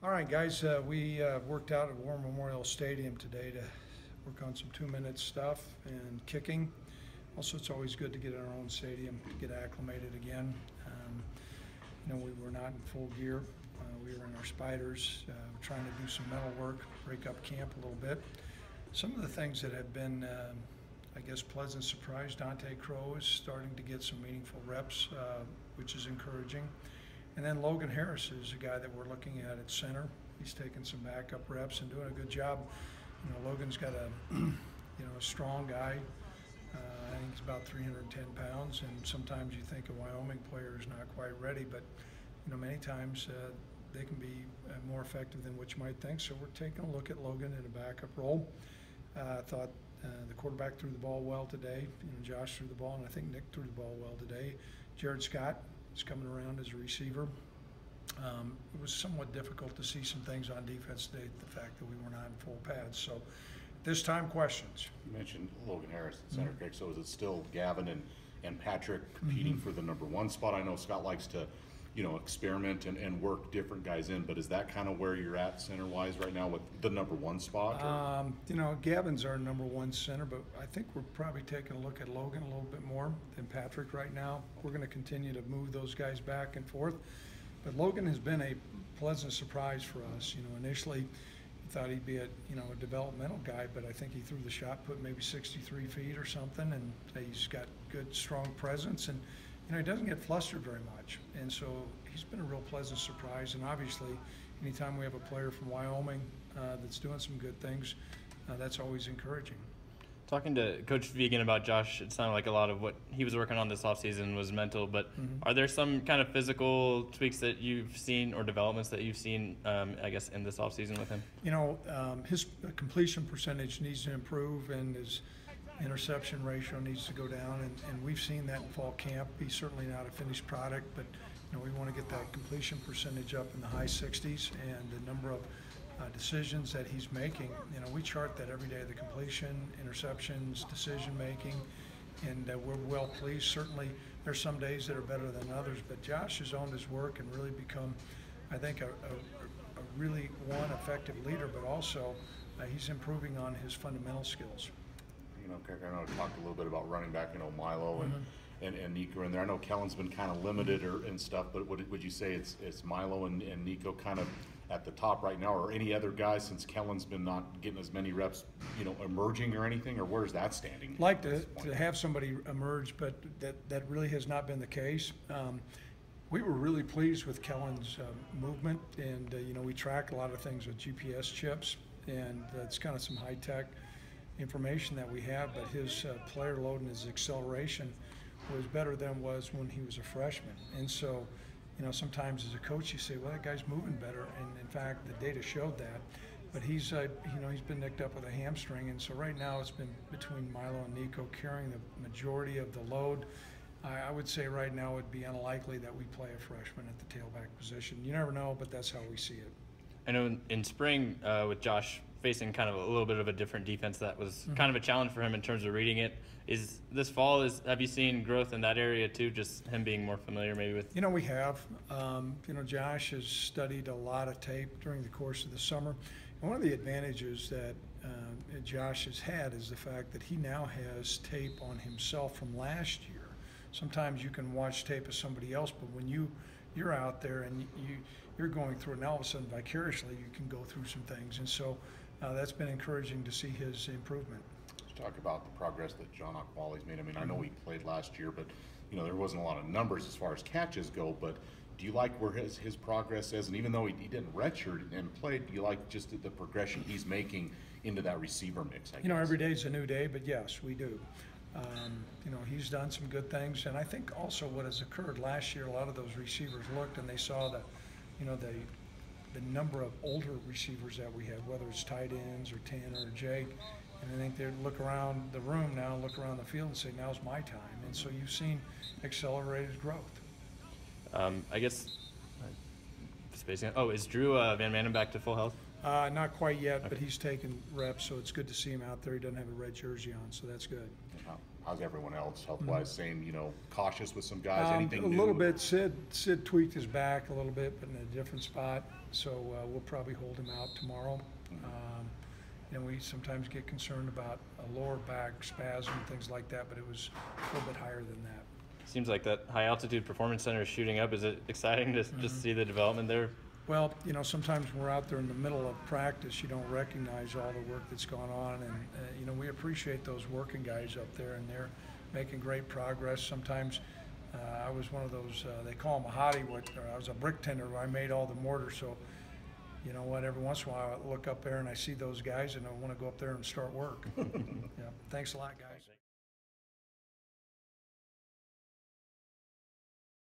All right, guys, we worked out at War Memorial Stadium today to work on some 2-minute stuff and kicking. Also, it's always good to get in our own stadium, get acclimated again. We were not in full gear. We were in our spiders, trying to do some mental work, break up camp a little bit. Some of the things that have been, I guess, pleasant surprise, Dante Crow is starting to get some meaningful reps, which is encouraging. And then Logan Harris is a guy that we're looking at center. He's taking some backup reps and doing a good job. Logan's got a strong guy. I think he's about 310 pounds, and sometimes you think a Wyoming player is not quite ready, but many times they can be more effective than what you might think. So we're taking a look at Logan in a backup role. I thought the quarterback threw the ball well today. Josh threw the ball, and I think Nick threw the ball well today. Jared Scott is coming around as a receiver. It was somewhat difficult to see some things on defense today, the fact that we were not in full pads. So this time, questions. You mentioned Logan Harris at center, Craig. So is it still Gavin and Patrick competing for the #1 spot? I know Scott likes to, experiment and work different guys in, but is that kind of where you're at center-wise right now with the #1 spot? Gavin's our #1 center, but I think we're probably taking a look at Logan a little bit more than Patrick right now. We're going to continue to move those guys back and forth. But Logan has been a pleasant surprise for us. Initially we thought he'd be a developmental guy, but I think he threw the shot put maybe 63 feet or something, and he's got good, strong presence, and he doesn't get flustered very much. And so he's been a real pleasant surprise, and obviously anytime we have a player from Wyoming that's doing some good things, that's always encouraging. Talking to Coach Vegan about Josh, it sounded like a lot of what he was working on this offseason was mental, but are there some kind of physical tweaks that you've seen or developments that you've seen, I guess, in this offseason with him? His completion percentage needs to improve, and his interception ratio needs to go down, and we've seen that in fall camp. He's certainly not a finished product, but we want to get that completion percentage up in the high 60s, and the number of decisions that he's making. We chart that every day, the completion, interceptions, decision making, and we're well pleased. Certainly there's some days that are better than others, but Josh has owned his work and really become, I think, a really effective leader, but also he's improving on his fundamental skills. Craig, I know I talked a little bit about running back, Milo and Nico in there. I know Kellen's been kind of limited and stuff, but would you say it's Milo and Nico kind of at the top right now, or any other guys since Kellen's been not getting as many reps, emerging or anything, or where's that standing? Like to have somebody emerge, but that really has not been the case. We were really pleased with Kellen's movement, and we track a lot of things with GPS chips, and it's kind of some high-tech information that we have, but his player load and his acceleration was better than was when he was a freshman. And so sometimes as a coach you say, well, that guy's moving better, and in fact the data showed that. But he's he's been nicked up with a hamstring, and so right now it's been between Milo and Nico carrying the majority of the load. I would say right now it would be unlikely that we play a freshman at the tailback position. You never know, but that's how we see it. I know in spring with Josh facing kind of a little bit of a different defense, that was kind of a challenge for him in terms of reading it. Is this fall, have you seen growth in that area too, just him being more familiar maybe with? We have. Josh has studied a lot of tape during the course of the summer. And one of the advantages that Josh has had is the fact that he now has tape on himself from last year. Sometimes you can watch tape of somebody else, but when you're out there and you're going through it, and all of a sudden vicariously you can go through some things. And so that's been encouraging to see his improvement. Let's talk about the progress that John Akwali's made. I mean, I know he played last year, but there wasn't a lot of numbers as far as catches go, but do you like where his progress is? And even though he didn't redshirt and play, do you like just the progression he's making into that receiver mix, I guess? Every day's a new day, but yes, we do. He's done some good things, and I think also what has occurred last year, a lot of those receivers looked and they saw the number of older receivers that we had, whether it's tight ends or Tanner or Jake, and I think they look around the room now, look around the field and say, now's my time. And so you've seen accelerated growth. I guess, is Drew Van Manen back to full health? Not quite yet, okay. But he's taken reps, so it's good to see him out there. He doesn't have a red jersey on, so that's good. how's everyone else health-wise? Same, you know, cautious with some guys, anything A new? little bit. Sid tweaked his back a little bit, but in a different spot, so we'll probably hold him out tomorrow. You know, we sometimes get concerned about a lower back spasm and things like that, but it was a little bit higher than that. Seems like that high altitude performance center is shooting up. Is it exciting to just see the development there? Well, you know, sometimes when we're out there in the middle of practice, you don't recognize all the work that's gone on, and you know, we appreciate those working guys up there, and they're making great progress. Sometimes I was one of those, they call them a hottie, I was a brick tender where I made all the mortar, so you know what, every once in a while I look up there and I see those guys and I want to go up there and start work. Yeah, thanks a lot, guys.